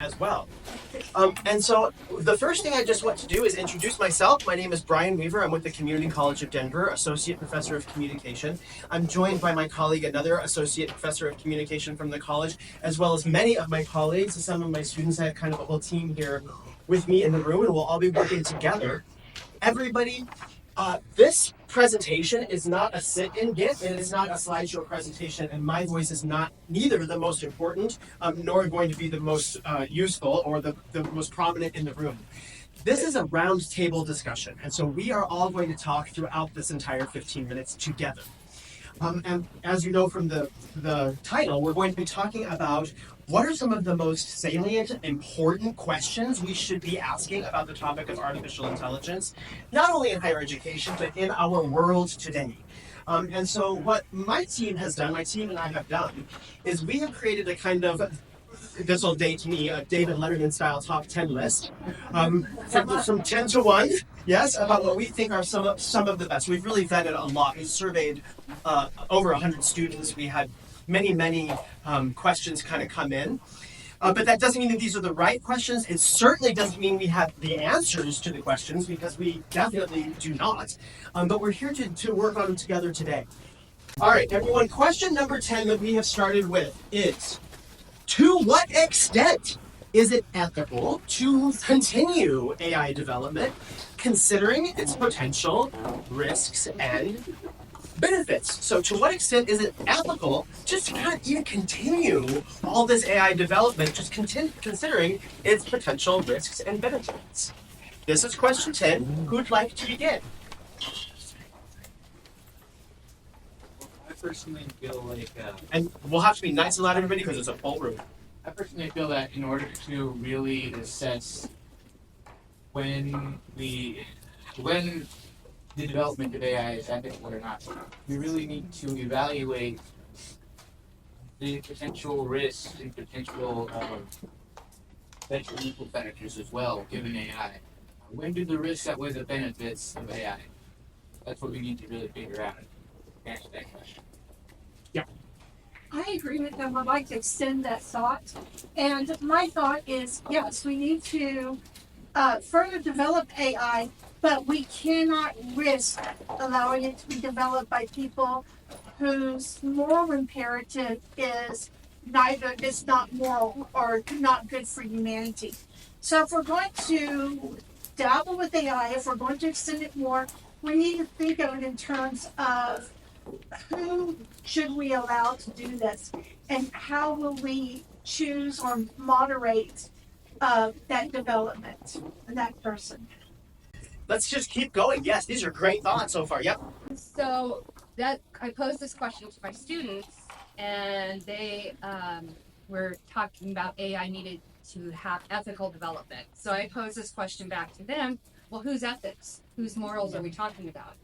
as well. And so the first thing I just want to do is introduce myself. My name is Brian Weaver. I'm with the Community College of Denver, Associate Professor of Communication. I'm joined by my colleague, another Associate Professor of Communication from the college, as well as many of my colleagues. Some of my students, I have kind of a whole team here with me in the room, and we'll all be working together. Everybody, this presentation is not a sit-in GIF, it is not a slideshow presentation, and my voice is neither the most important, nor going to be the most useful or the most prominent in the room. This is a roundtable discussion, and so we are all going to talk throughout this entire 15 minutes together. And as you know from the title, we're going to be talking about what are some of the most salient, important questions we should be asking about the topic of artificial intelligence, not only in higher education, but in our world today. And so what my team and I have done, is we have created a kind of, this will date me, a David Letterman style top 10 list, from 10 to 1, yes, about what we think are some of the best. We've really vetted a lot. We surveyed over 100 students. We had many questions kind of come in. But that doesn't mean that these are the right questions. It certainly doesn't mean we have the answers to the questions, because we definitely do not. But we're here to work on them together today. All right, everyone, question number 10 that we have started with is, to what extent is it ethical to continue AI development, considering its potential risks and benefits? So to what extent is it ethical just to kind of even continue all this AI development, just considering its potential risks and benefits? This is question 10. Who'd like to begin? I personally feel like... and we'll have to be nice and loud, everybody, because it's a full room. I personally feel that in order to really assess when the development of AI is ethical or not, we really need to evaluate the potential risks and potential detrimental factors as well, given AI. When do the risks outweigh the benefits of AI? That's what we need to really figure out to answer that question. Yeah. I agree with them. I'd like to extend that thought. And my thought is, yes, we need to further develop AI, but we cannot risk allowing it to be developed by people whose moral imperative is not moral or not good for humanity. So if we're going to dabble with AI, if we're going to extend it more, we need to think of it in terms of who should we allow to do this, and how will we choose or moderate that development and that person. Let's just keep going. Yes, these are great thoughts so far. Yep. So that I posed this question to my students, and they were talking about AI needed to have ethical development. So I posed this question back to them. Well, whose ethics, whose morals are we talking about?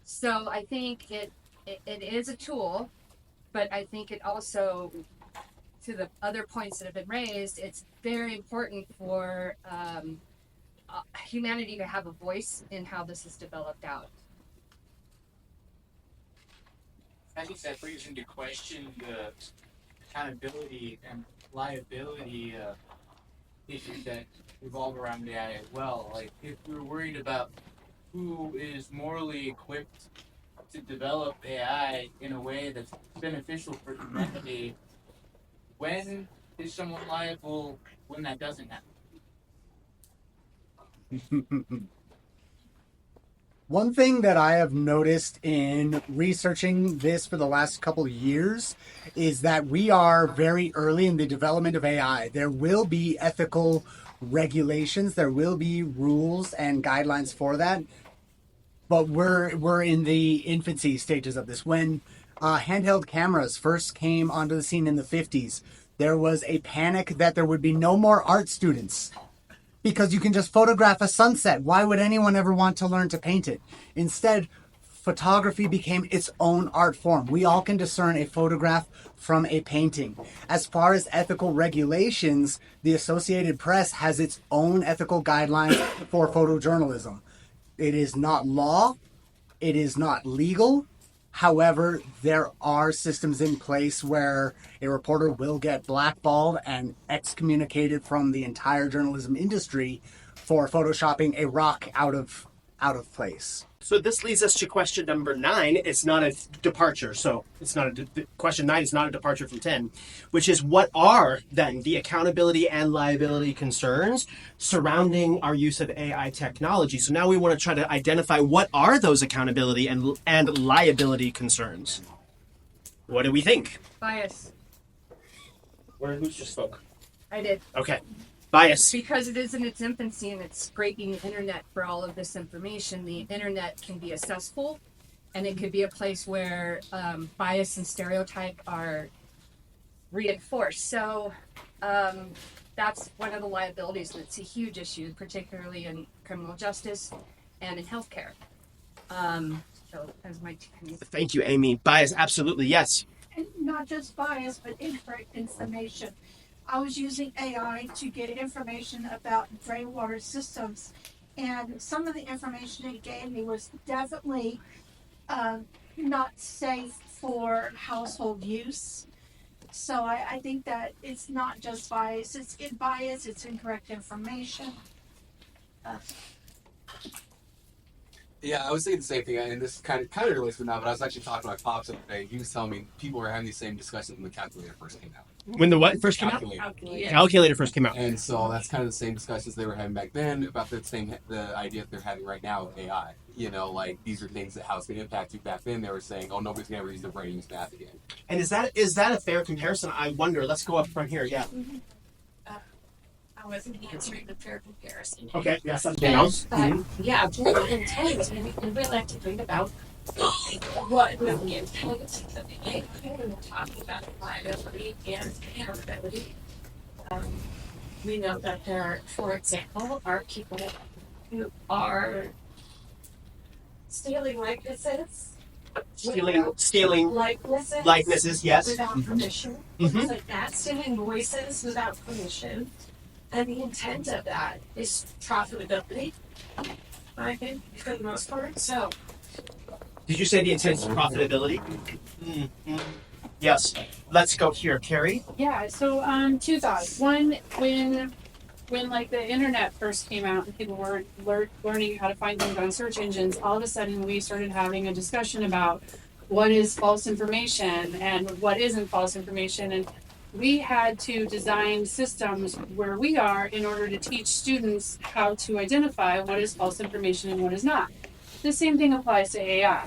So I think it is a tool, but I think it also, to the other points that have been raised, it's very important for humanity to have a voice in how this is developed out. I think that brings into question the accountability and liability issues that revolve around AI as well. Like, if we're worried about who is morally equipped to develop AI in a way that's beneficial for humanity, when is someone liable when that doesn't happen? One thing that I have noticed in researching this for the last couple of years is that we are very early in the development of AI. There will be ethical regulations, there will be rules and guidelines for that, but we're in the infancy stages of this. When handheld cameras first came onto the scene in the 50s, there was a panic that there would be no more art students, because you can just photograph a sunset. Why would anyone ever want to learn to paint it? Instead, photography became its own art form. We all can discern a photograph from a painting. As far as ethical regulations, the Associated Press has its own ethical guidelines for photojournalism. It is not law. It is not legal. However, there are systems in place where a reporter will get blackballed and excommunicated from the entire journalism industry for photoshopping a rock out of place. So this leads us to question number 9. It's not a departure. So it's not question 9 is not a departure from 10, which is what are then the accountability and liability concerns surrounding our use of AI technology? So now we want to try to identify what are those accountability and liability concerns. What do we think? Bias. Who's just spoke? I did. Okay. Bias. Because it is in its infancy and it's scraping the internet for all of this information, the internet can be a cesspool, and it could be a place where bias and stereotype are reinforced. So that's one of the liabilities, and it's a huge issue, particularly in criminal justice and in healthcare. So as my two. Thank you, Amy. Bias, absolutely, yes. And not just bias, but incorrect information. I was using AI to get information about drain water systems, and some of the information it gave me was definitely not safe for household use. So I think that it's not just bias, it's incorrect information. Yeah, I was thinking the same thing, and this kind of relates to now, but I was actually talking to my pops the other day. He was telling me people were having these same discussions when the calculator first came out. When the what first came out? Calculator first came out. And so that's kind of the same discussions they were having back then about the idea that they're having right now with AI. You know, like these are things that how it's going to impact you. Back then they were saying, oh, nobody's going to ever use their brain to use math again. And is that a fair comparison? I wonder. Let's go up from here. Yeah. I wasn't answering the fair comparison. Okay. Yeah. Something else. But yeah, the intent, and we really like to think about what the intent of the AI when we're talking about liability and accountability. We know that there, for example, are people who are stealing likenesses. Stealing likenesses, yes. Without permission. Mm-hmm. Things like that, stealing voices without permission. And the intent of that is profitability, I think, for the most part. So, Did you say the intent is profitability? Mm-hmm. Yes. Let's go here, Carrie. Yeah, so two thoughts. One, when like the internet first came out and people were learning how to find things on search engines, all of a sudden we started having a discussion about what is false information and what isn't false information, and we had to design systems where we are in order to teach students how to identify what is false information and what is not. The same thing applies to AI.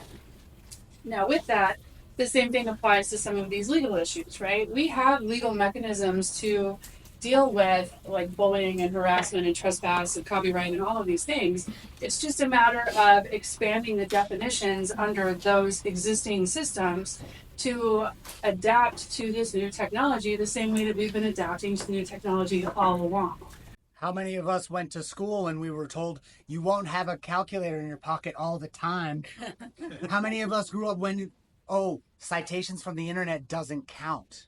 Now with that, the same thing applies to some of these legal issues, right? We have legal mechanisms to deal with like bullying and harassment and trespass and copyright and all of these things. It's just a matter of expanding the definitions under those existing systems to adapt to this new technology the same way that we've been adapting to new technology all along. How many of us went to school and we were told you won't have a calculator in your pocket all the time? How many of us grew up when, citations from the internet doesn't count?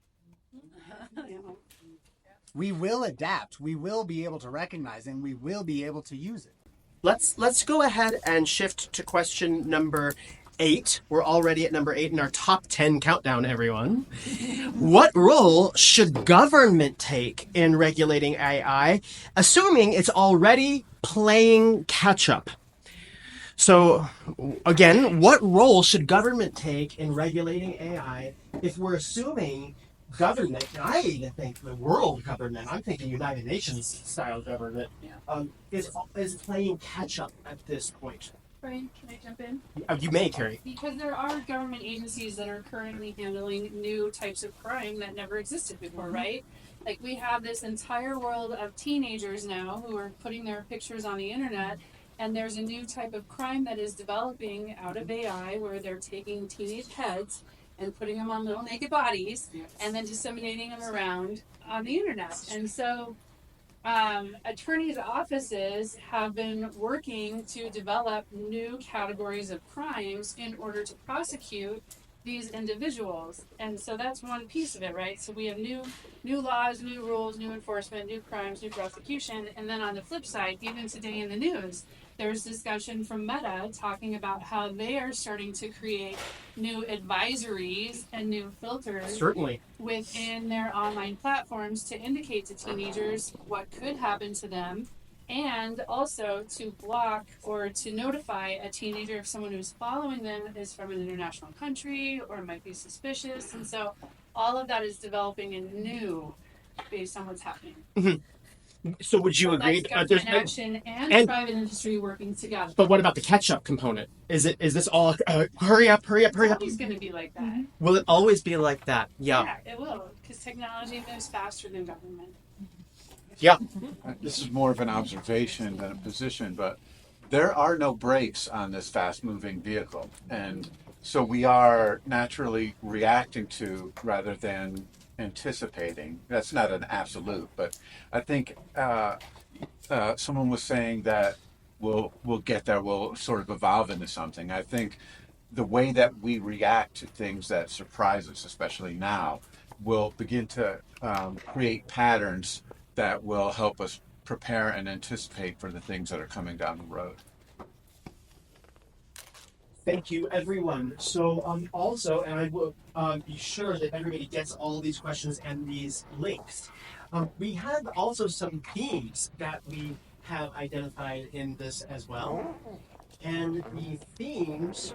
We will adapt. We will be able to recognize and we will be able to use it. Let's go ahead and shift to question number 8. We're already at number 8 in our top 10 countdown, everyone. What role should government take in regulating AI, assuming it's already playing catch up? So, again, what role should government take in regulating AI if we're assuming government, and I even think the world government, I'm thinking United Nations style government, is playing catch up at this point? Brian, can I jump in? You may, Carrie. Because there are government agencies that are currently handling new types of crime that never existed before, right? Like we have this entire world of teenagers now who are putting their pictures on the internet, and there's a new type of crime that is developing out of AI where they're taking teenage heads and putting them on little naked bodies and then disseminating them around on the internet. And so attorneys' offices have been working to develop new categories of crimes in order to prosecute these individuals. And so that's one piece of it, right? So we have new laws, new rules, new enforcement, new crimes, new prosecution. And then on the flip side, even today in the news, there's discussion from Meta talking about how they are starting to create new advisories and new filters Certainly. within their online platforms to indicate to teenagers what could happen to them, and also to block or to notify a teenager if someone who's following them is from an international country or might be suspicious. And so all of that is developing anew based on what's happening. So would you agree? That's government action and private industry working together. But what about the catch-up component? Is this all hurry up? It's always going to be like that. Will it always be like that? Yeah, it will, because technology moves faster than government. Yeah. This is more of an observation than a position, but there are no brakes on this fast-moving vehicle, and so we are naturally reacting to rather than anticipating. That's not an absolute, but I think someone was saying that we'll get there. We'll sort of evolve into something. I think the way that we react to things that surprise us, especially now, will begin to create patterns that will help us prepare and anticipate for the things that are coming down the road. Thank you, everyone. So also, and I will be sure that everybody gets all of these questions and these links. We have also some themes that we have identified in this as well. And the themes,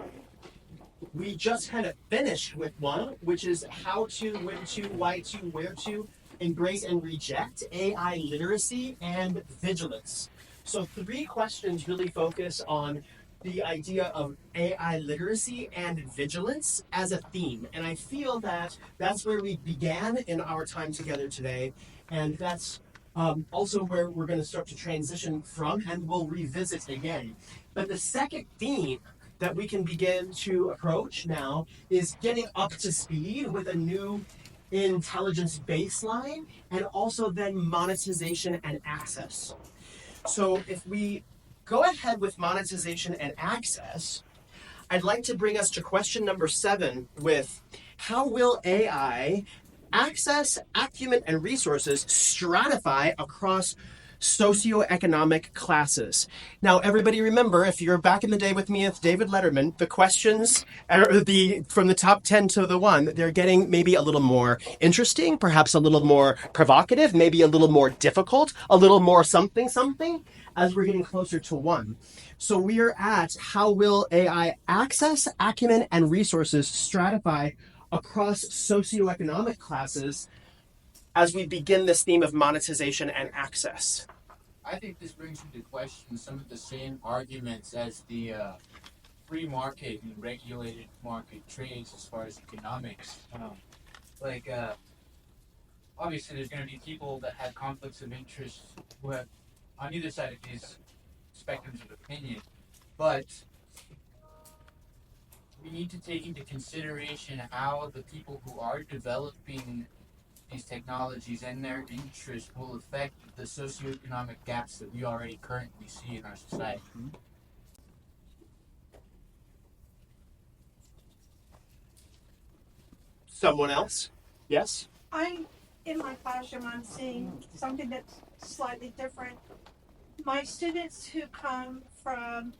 we just kind of finished with one, which is how to, when to, why to, where to embrace and reject AI literacy and vigilance. So 3 questions really focus on the idea of AI literacy and vigilance as a theme. And I feel that that's where we began in our time together today. And that's also where we're going to start to transition from, and we'll revisit again. But the second theme that we can begin to approach now is getting up to speed with a new intelligence baseline, and also then monetization and access. So if we go ahead with monetization and access, I'd like to bring us to question number 7 with how will AI access, acumen, and resources stratify across socioeconomic classes. Now, everybody remember, if you're back in the day with me with David Letterman, the questions are from the top 10 to the 1, they're getting maybe a little more interesting, perhaps a little more provocative, maybe a little more difficult, a little more something, as we're getting closer to 1. So we are at how will AI access, acumen, and resources stratify across socioeconomic classes as we begin this theme of monetization and access. I think this brings into question some of the same arguments as the free market and regulated market trades as far as economics. Obviously there's going to be people that have conflicts of interest who have on either side of these spectrums of opinion, but we need to take into consideration how the people who are developing these technologies and their interests will affect the socioeconomic gaps that we already currently see in our society. Someone else? Yes? In my classroom, I'm seeing something that's slightly different. My students who come from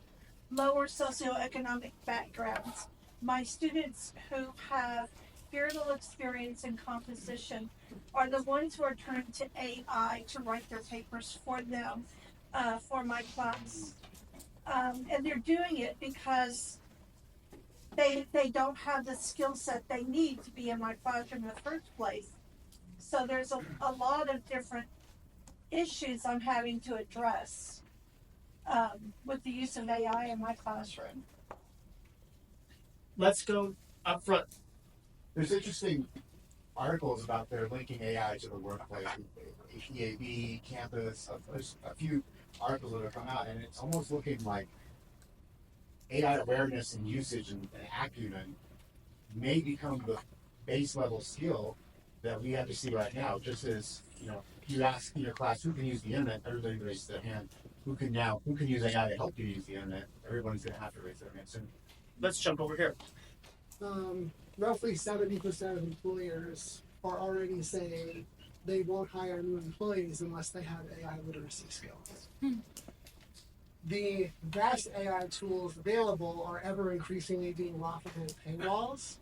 lower socioeconomic backgrounds, my students who have very little experience in composition, are the ones who are turning to AI to write their papers for them, for my class. And they're doing it because they don't have the skill set they need to be in my classroom in the first place. So there's a lot of different issues I'm having to address with the use of AI in my classroom. Let's go up front. There's interesting articles about their linking AI to the workplace, EAB, campus, there's a few articles that have come out, and it's almost looking like AI awareness and usage and acumen may become the base level skill that we have to see right now. Just as, you ask in your class who can use the internet, everybody raises their hand. Who can use AI to help you use the internet? Everyone's going to have to raise their hand soon. Let's jump over here. roughly 70% of employers are already saying they won't hire new employees unless they have AI literacy skills. The best AI tools available are ever increasingly being locked behind paywalls.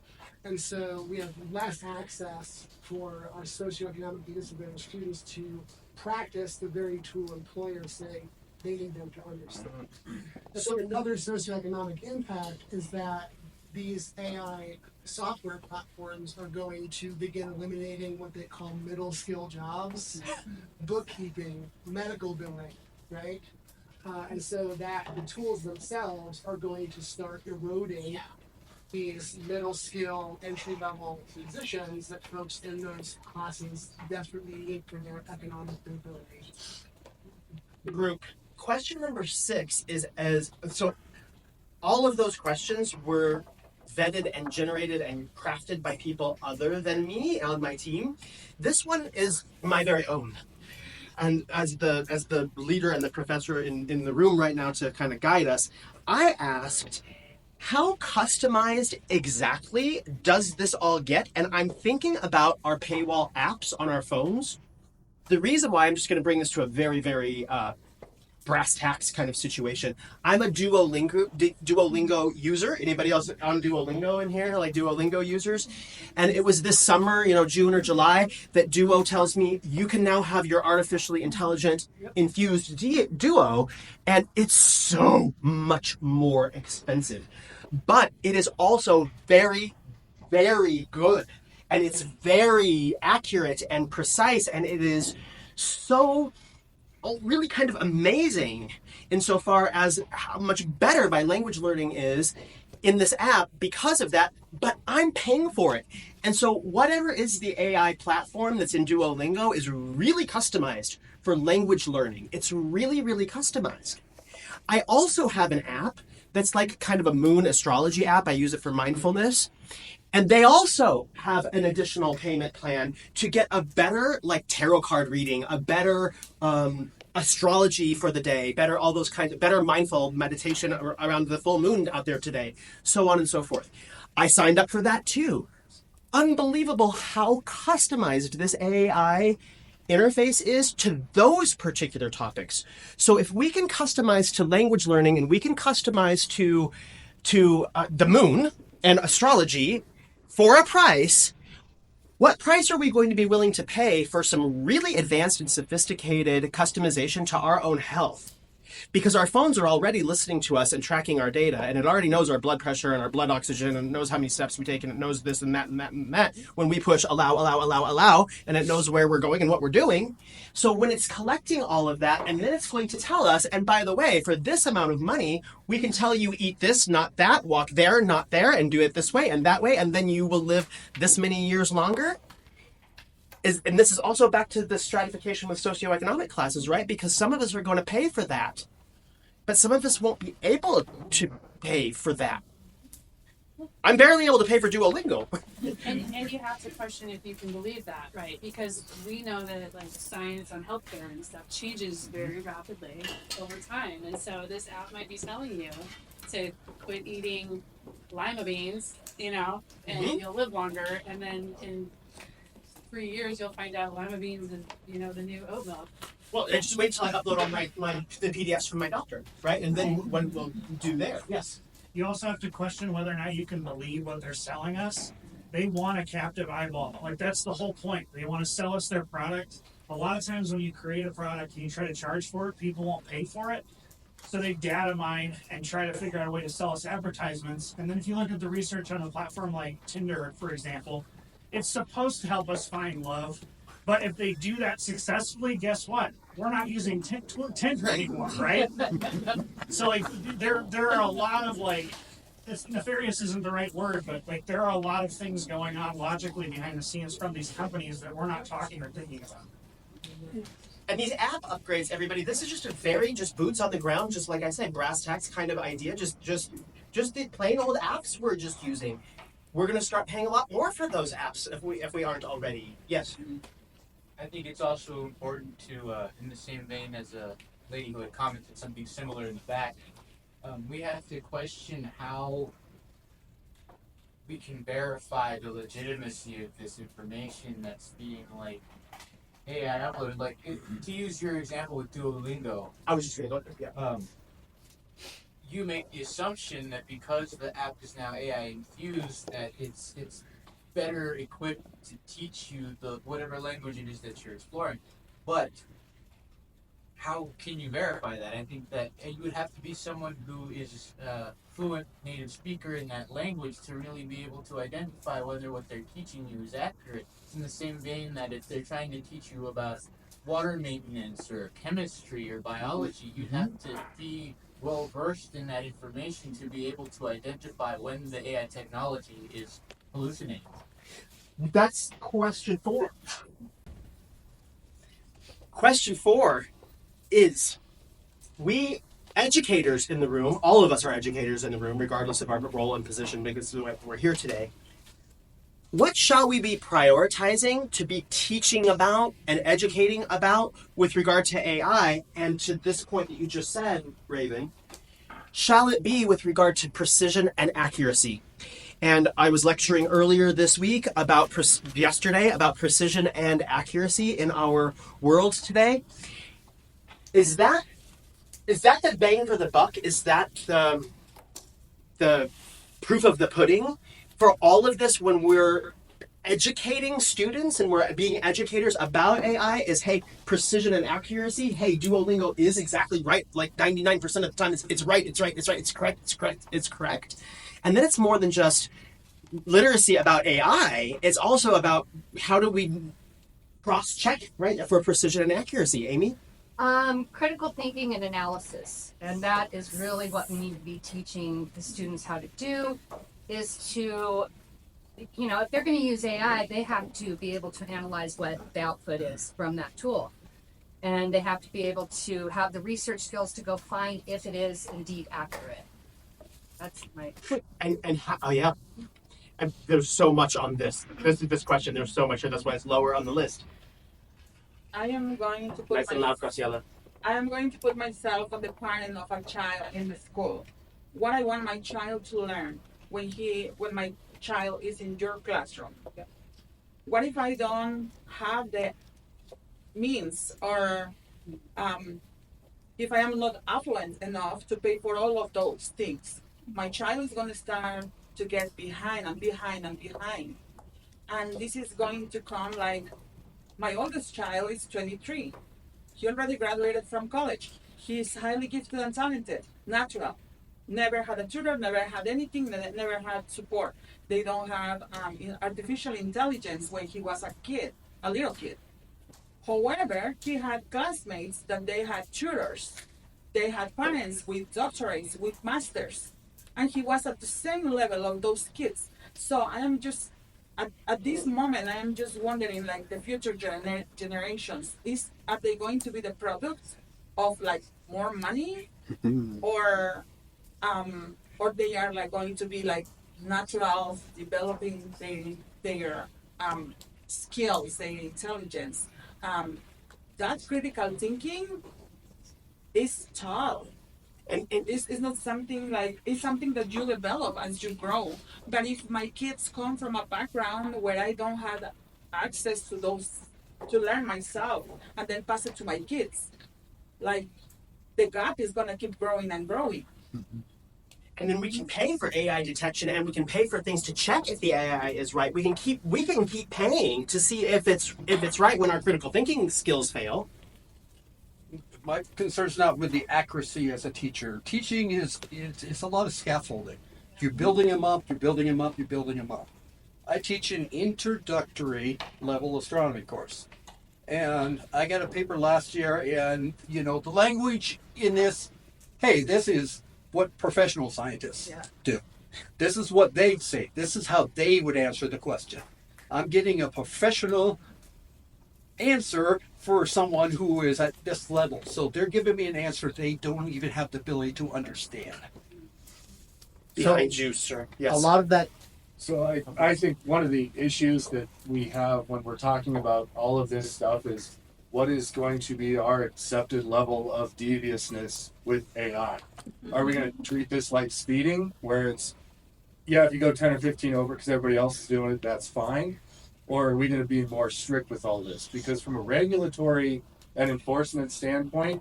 And so we have less access for our socioeconomically disadvantaged students to practice the very tool employers say they need them to understand. So another socioeconomic impact is that these AI software platforms are going to begin eliminating what they call middle skill jobs, bookkeeping, medical billing, right? And so that the tools themselves are going to start eroding these middle skill, entry level positions that folks in those classes desperately need for their economic mobility. Group. Question number 6 is so all of those questions were vetted and generated and crafted by people other than me on my team. This one is my very own. And as the leader and the professor in the room right now to kind of guide us, I asked, how customized exactly does this all get? And I'm thinking about our paywall apps on our phones. The reason why I'm just going to bring this to a very, very brass tacks kind of situation. I'm a Duolingo user. Anybody else on Duolingo in here? Like Duolingo users? And it was this summer, June or July, that Duo tells me you can now have your artificially intelligent infused Duo, and it's so much more expensive. But it is also very, very good. And it's very accurate and precise, and it is so really kind of amazing insofar as how much better my language learning is in this app because of that, but I'm paying for it. And so whatever is the AI platform that's in Duolingo is really customized for language learning. It's really, really customized. I also have an app that's like kind of a moon astrology app. I use it for mindfulness. And they also have an additional payment plan to get a better like tarot card reading, a better astrology for the day, better all those kinds of better mindful meditation around the full moon out there today, so on and so forth. I signed up for that too. Unbelievable how customized this AI interface is to those particular topics. So if we can customize to language learning and we can customize to the moon and astrology for a price, what price are we going to be willing to pay for some really advanced and sophisticated customization to our own health? Because our phones are already listening to us and tracking our data, and it already knows our blood pressure and our blood oxygen, and it knows how many steps we take, and it knows this and that and that and that when we push allow, and it knows where we're going and what we're doing. So when it's collecting all of that, and then it's going to tell us, and by the way, for this amount of money, we can tell you eat this, not that, walk there, not there, and do it this way and that way, and then you will live this many years longer. And this is also back to the stratification with socioeconomic classes, right? Because some of us are going to pay for that, but some of us won't be able to pay for that. I'm barely able to pay for Duolingo. And you have to question if you can believe that, right? Because we know that like science on healthcare and stuff changes very rapidly over time. And so this app might be telling you to quit eating lima beans, and you'll live longer. And then in 3 years, you'll find out lima beans is, the new oat milk. Well, just wait till I upload all the PDFs from my doctor, right? And then when we'll do there. Yes. You also have to question whether or not you can believe what they're selling us. They want a captive eyeball. Like, that's the whole point. They want to sell us their product. A lot of times when you create a product and you try to charge for it, people won't pay for it. So they data mine and try to figure out a way to sell us advertisements. And then if you look at the research on a platform like Tinder, for example, it's supposed to help us find love. But if they do that successfully, guess what? We're not using Tinder anymore, right? So like there are a lot of nefarious isn't the right word, but like there are a lot of things going on logically behind the scenes from these companies that we're not talking or thinking about. And these app upgrades, everybody, this is just a very just boots on the ground, just like I said, brass tacks kind of idea. Just the plain old apps we're just using. We're going to start paying a lot more for those apps if we aren't already. Yes. I think it's also important to, in the same vein as a lady who had commented something similar in the back, we have to question how we can verify the legitimacy of this information that's being like AI uploaded. Like to use your example with Duolingo, I was just going to go there. Yeah. You make the assumption that because the app is now AI infused, that it's better equipped to teach you the whatever language it is that you're exploring. But how can you verify that? I think that you would have to be someone who is a fluent native speaker in that language to really be able to identify whether what they're teaching you is accurate. It's in the same vein that if they're trying to teach you about water maintenance or chemistry or biology, you'd have to be well versed in that information to be able to identify when the AI technology is hallucinating. That's question 4. Question 4 is, we educators in the room, all of us are educators in the room, regardless of our role and position, because we're here today. What shall we be prioritizing to be teaching about and educating about with regard to AI? And to this point that you just said, Raven, shall it be with regard to precision and accuracy? And I was lecturing earlier this week yesterday about precision and accuracy in our world today. Is that the bang for the buck? Is that the proof of the pudding for all of this when we're educating students and we're being educators about AI? Is, hey, precision and accuracy. Hey, Duolingo is exactly right. Like 99% of the time, it's right. It's correct. And then it's more than just literacy about AI. It's also about how do we cross-check, right, for precision and accuracy. Amy? Critical thinking and analysis. And that is really what we need to be teaching the students how to do, is to, if they're going to use AI, they have to be able to analyze what the output is from that tool. And they have to be able to have the research skills to go find if it is indeed accurate. That's my... And how, oh yeah. And there's so much on this question. There's so much, and that's why it's lower on the list. I am going to put Nice and loud, Graciela. I am going to put myself on the parent of a child in the school. What I want my child to learn when my child is in your classroom. What if I don't have the means, or if I am not affluent enough to pay for all of those things? My child is going to start to get behind and behind and behind. And this is going to come like, my oldest child is 23. He already graduated from college. He's highly gifted and talented, natural. Never had a tutor, never had anything, never had support. They don't have artificial intelligence when he was a little kid. However, he had classmates that they had tutors. They had parents with doctorates, with masters. And he was at the same level of those kids. So I am just, at this moment, I am just wondering, like, the future generations, are they going to be the product of like more money, or they are like going to be like natural, developing their skills, their intelligence? That critical thinking is taught. And it's not something like, it's something that you develop as you grow. But if my kids come from a background where I don't have access to those to learn myself and then pass it to my kids, like, the gap is gonna keep growing and growing. And then we can pay for AI detection, and we can pay for things to check if the AI is right. We can keep paying to see if it's right when our critical thinking skills fail. My concern's not with the accuracy as a teacher. Teaching is a lot of scaffolding. You're building them up, you're building them up, you're building them up. I teach an introductory level astronomy course. And I got a paper last year, and the language in this, hey, this is what professional scientists do. This is what they'd say. This is how they would answer the question. I'm getting a professional answer for someone who is at this level. So they're giving me an answer they don't even have the ability to understand. Behind you, sir. Yes. A lot of that. So I think one of the issues that we have when we're talking about all of this stuff is what is going to be our accepted level of deviousness with AI. Are we going to treat this like speeding, where it's, yeah, if you go 10 or 15 over because everybody else is doing it, that's fine? Or are we going to be more strict with all this? Because from a regulatory and enforcement standpoint,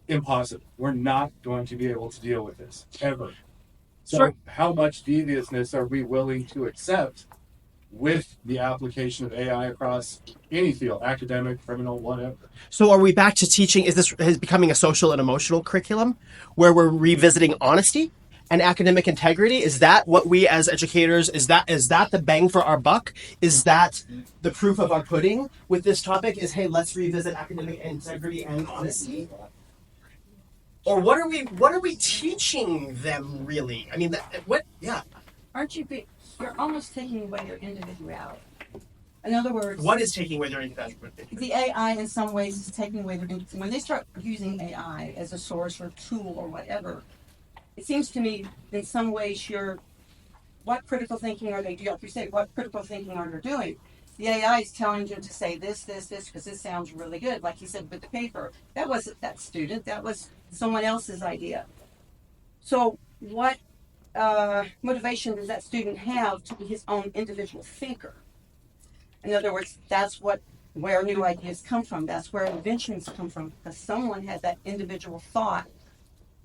impossible. We're not going to be able to deal with this ever. So, Sure. how much deviousness are we willing to accept with the application of AI across any field, academic, criminal, whatever? So are we back to teaching? Is becoming a social and emotional curriculum where we're revisiting honesty and academic integrity? Is that what we as educators, is that the bang for our buck? Is that the proof of our pudding with this topic is, hey, let's revisit academic integrity and honesty? Or what are we teaching them really? I mean, Aren't you? You're almost taking away their individuality. In other words, what is taking away their individuality? The AI, in some ways, is taking away their individuality. When they start using AI as a source or tool or whatever, it seems to me, in some ways, what critical thinking are they doing? Like you say, what critical thinking are they doing? The AI is telling you to say this, because this sounds really good. Like you said with the paper, that wasn't that student. That was someone else's idea. So what motivation does that student have to be his own individual thinker? In other words, that's where new ideas come from. That's where inventions come from. Because someone has that individual thought,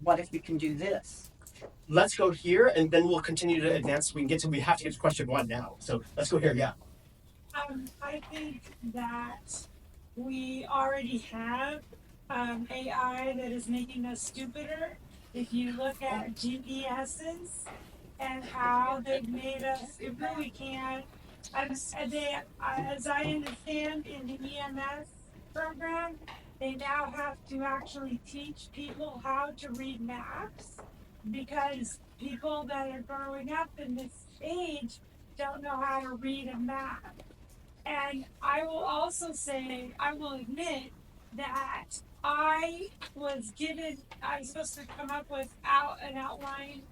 what if we can do this? Let's go here, and then we'll continue to advance. We have to get to question 1 now. So let's go here, yeah. I think that we already have AI that is making us stupider. If you look at GPSs and how they've made us, it really can. As I understand, in the EMS program, they now have to actually teach people how to read maps because people that are growing up in this age don't know how to read a map. And I will also say, I will admit that I was supposed to come up with an outline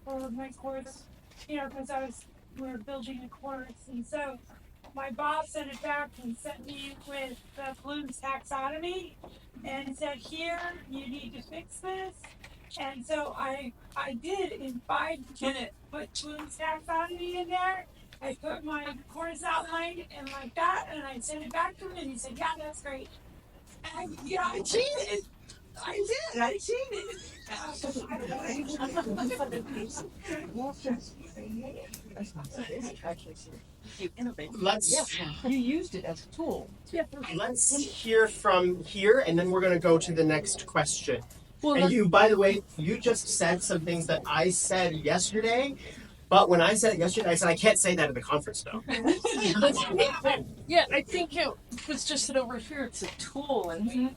for my course, because we were building a course. And so my boss sent it back and sent me with Bloom's taxonomy and said, here, you need to fix this. And so I did in 5 minutes put Bloom's taxonomy in there. I put my course outline and like that, and I sent it back to him, and he said, yeah, that's great. And, I cheated. I cheated. You used it as a tool. Let's hear from here, and then we're going to go to the next question. And you, by the way, you just said some things that I said yesterday. But when I said it yesterday, I said I can't say that at the conference, though. Yeah, I think it was just that over here it's a tool, and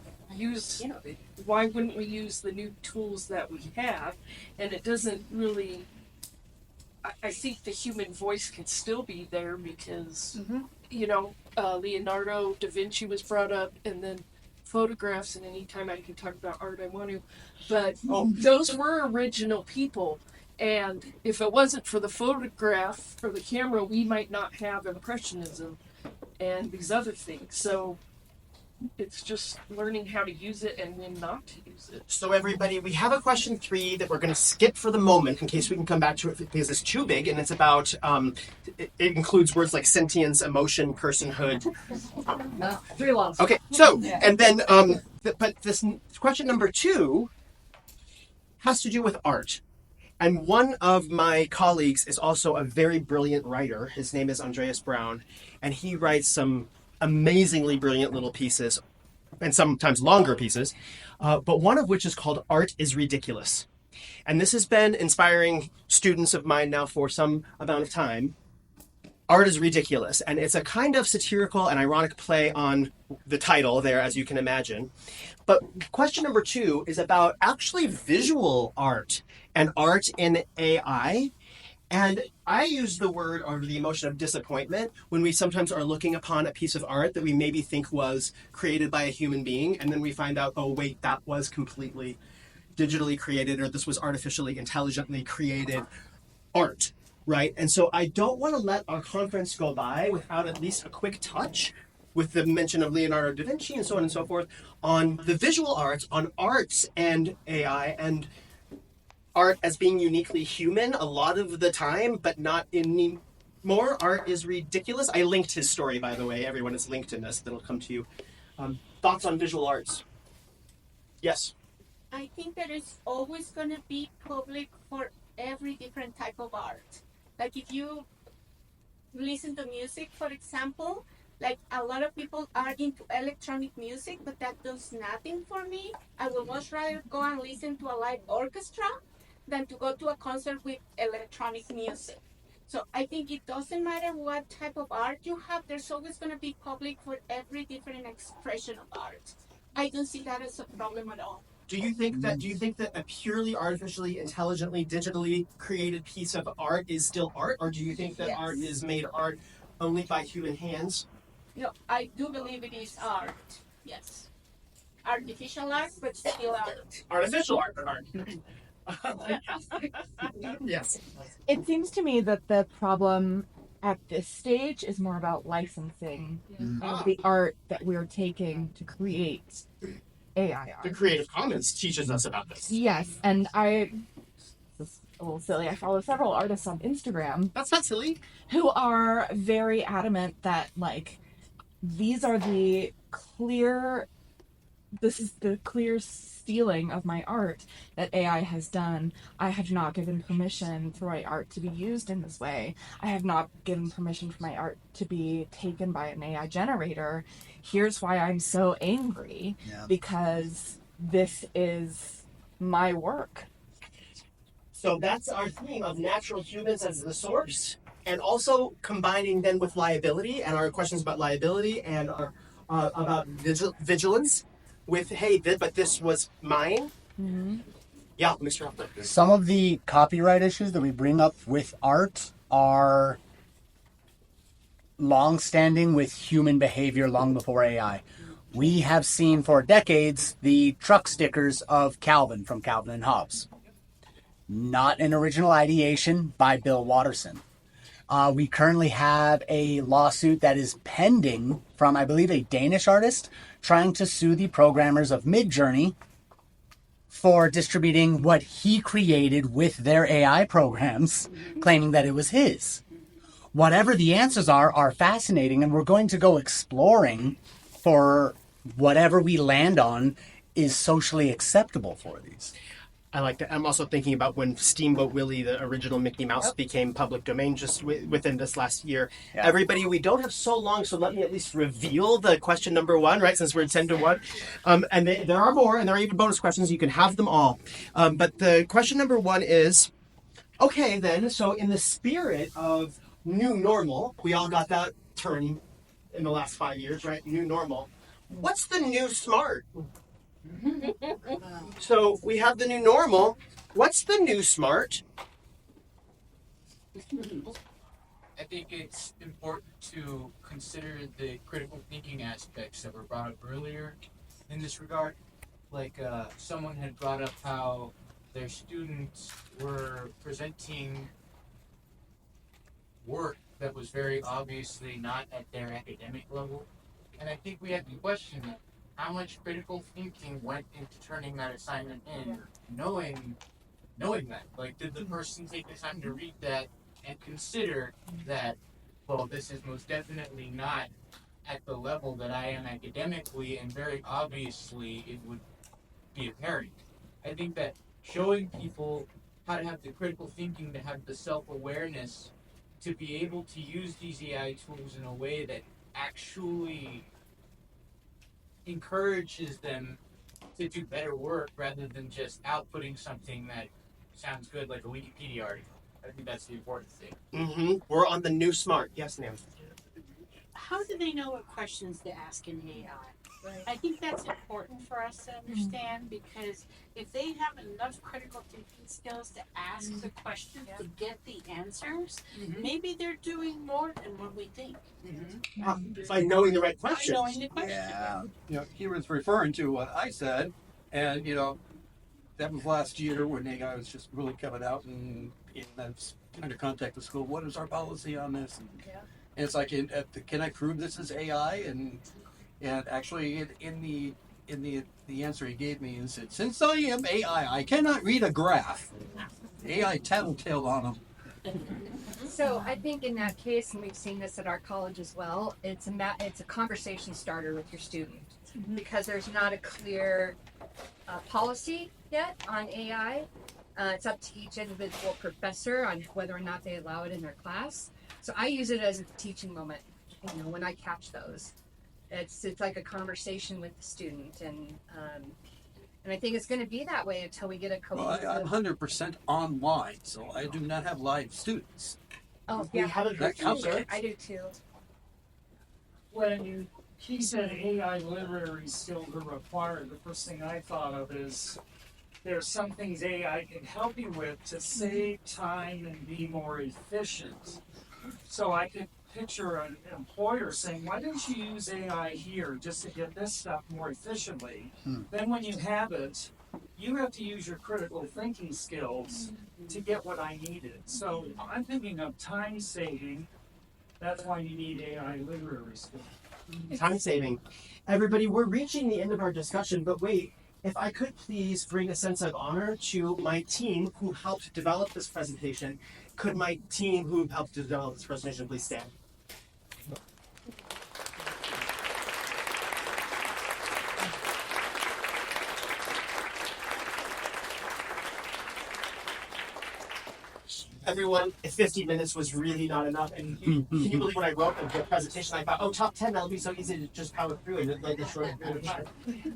why wouldn't we use the new tools that we have? And it doesn't really. I think the human voice can still be there because, Leonardo da Vinci was brought up, and then photographs, and anytime I can talk about art, I want to. But those were original people. And if it wasn't for the photograph or the camera, we might not have Impressionism and these other things. So it's just learning how to use it and when not to use it. So everybody, we have a question 3 that we're going to skip for the moment in case we can come back to it because it's too big, and it's about, it includes words like sentience, emotion, personhood. 3 lots. Okay, so, and then, but this question number 2 has to do with art. And one of my colleagues is also a very brilliant writer. His name is Andreas Brown, and he writes some amazingly brilliant little pieces, and sometimes longer pieces, but one of which is called Art is Ridiculous. And this has been inspiring students of mine now for some amount of time. Art is Ridiculous, and it's a kind of satirical and ironic play on the title there, as you can imagine. But question number 2 is about actually visual art and art in AI. And I use the word or the emotion of disappointment when we sometimes are looking upon a piece of art that we maybe think was created by a human being, and then we find out, oh wait, that was completely digitally created, or this was artificially intelligently created art, right? And so I don't want to let our conference go by without at least a quick touch with the mention of Leonardo da Vinci and so on and so forth on the visual arts, on arts and AI. And art as being uniquely human a lot of the time, but not anymore. Art is ridiculous. I linked his story, by the way. Everyone is linked in this. That'll come to you. Thoughts on visual arts? Yes. I think that it's always going to be public for every different type of art. Like if you listen to music, for example, like a lot of people are into electronic music, but that does nothing for me. I would much rather go and listen to a live orchestra than to go to a concert with electronic music. So I think it doesn't matter what type of art you have, there's always going to be public for every different expression of art. I don't see that as a problem at all. Do you think that a purely artificially, intelligently, digitally created piece of art is still art, or do you think that art is made art only by human hands? No, I do believe it is art. Yes, artificial art, but still art. Artificial art, but art. Yes. It seems to me that the problem at this stage is more about licensing of the art that we're taking to create AI art. The Creative Commons teaches us about this. Yes, and this is a little silly. I follow several artists on Instagram. That's not silly. Who are very adamant that like these are the clear. This is the clear stealing of my art that AI has done. I have not given permission for my art to be used in this way. I have not given permission for my art to be taken by an AI generator. Here's why I'm so angry, because this is my work. So that's our theme of natural humans as the source, and also combining then with liability and our questions about liability and our about vigilance. With hey, but this was mine. Mm-hmm. Yeah, Mr. Hoffman. Some of the copyright issues that we bring up with art are long-standing with human behavior long before AI. We have seen for decades the truck stickers of Calvin from Calvin and Hobbes. Not an original ideation by Bill Watterson. We currently have a lawsuit that is pending from, I believe, a Danish artist trying to sue the programmers of Midjourney for distributing what he created with their AI programs, claiming that it was his. Whatever the answers are fascinating, and we're going to go exploring for whatever we land on is socially acceptable for these. I like that. I'm also thinking about when Steamboat Willie, the original Mickey Mouse, became public domain just within this last year. Yeah. Everybody, we don't have so long, so let me at least reveal the question number 1, right? Since we're 10 to 1. And there are more, and there are even bonus questions. You can have them all. But the question number 1 is, okay, then, so in the spirit of new normal, we all got that term in the last 5 years, right? New normal. What's the new smart? So we have the new normal. What's the new smart? I think it's important to consider the critical thinking aspects that were brought up earlier in this regard. Like someone had brought up how their students were presenting work that was very obviously not at their academic level. And I think we have to question how much critical thinking went into turning that assignment in, knowing that. Like, did the person take the time to read that and consider that, well, this is most definitely not at the level that I am academically, and very obviously it would be apparent. I think that showing people how to have the critical thinking, to have the self-awareness, to be able to use these AI tools in a way that actually encourages them to do better work rather than just outputting something that sounds good like a Wikipedia article. I think that's the important thing. Mm-hmm. We're on the new smart. Yes, ma'am. How do they know what questions to ask in AI? Right. I think that's important for us to understand, because if they have enough critical thinking skills to ask the questions to get the answers, maybe they're doing more than what we think. By knowing the right questions. By knowing the questions. Yeah. You know, he was referring to what I said, and you know, that was last year when AI was just really coming out, and I was trying to contact the school. What is our policy on this? And it's like, can I prove this is AI? And actually, in the in the answer he gave me and said, since I am AI, I cannot read a graph. AI tattletaled on him. So I think in that case, and we've seen this at our college as well, it's a conversation starter with your student because there's not a clear policy yet on AI. It's up to each individual professor on whether or not they allow it in their class. So I use it as a teaching moment. You know, when I catch those, it's like a conversation with the student, and I think it's going to be that way until we get a cohesive. Well, I'm 100% online, so I do not have live students. Oh yeah, that counts. I do too. When he said AI literary skills are required, the first thing I thought of is there's some things AI can help you with to save time and be more efficient. So I could picture an employer saying, why don't you use AI here just to get this stuff more efficiently? Then when you have it, you have to use your critical thinking skills to get what I needed. So I'm thinking of time saving. That's why you need AI literary skills. Time saving. Everybody, we're reaching the end of our discussion, but wait, if I could please bring a sense of honor to my team who helped develop this presentation. Could my team who helped to develop this presentation please stand? Everyone, 50 minutes was really not enough. And can you believe when I wrote the presentation, I thought, oh, top 10, that'll be so easy to just power through in like a short period of time.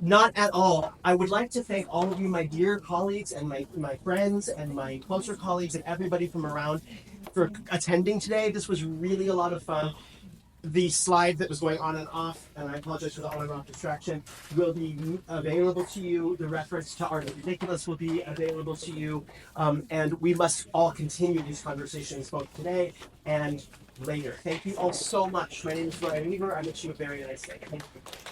Not at all. I would like to thank all of you, my dear colleagues and my friends and my closer colleagues and everybody from around for attending today. This was really a lot of fun. The slide that was going on and off, and I apologize for the on and off distraction, will be available to you. The reference to Art of Ridiculous will be available to you. And we must all continue these conversations both today and later. Thank you all so much. My name is Brian Weaver. I wish you a very nice day. Thank you.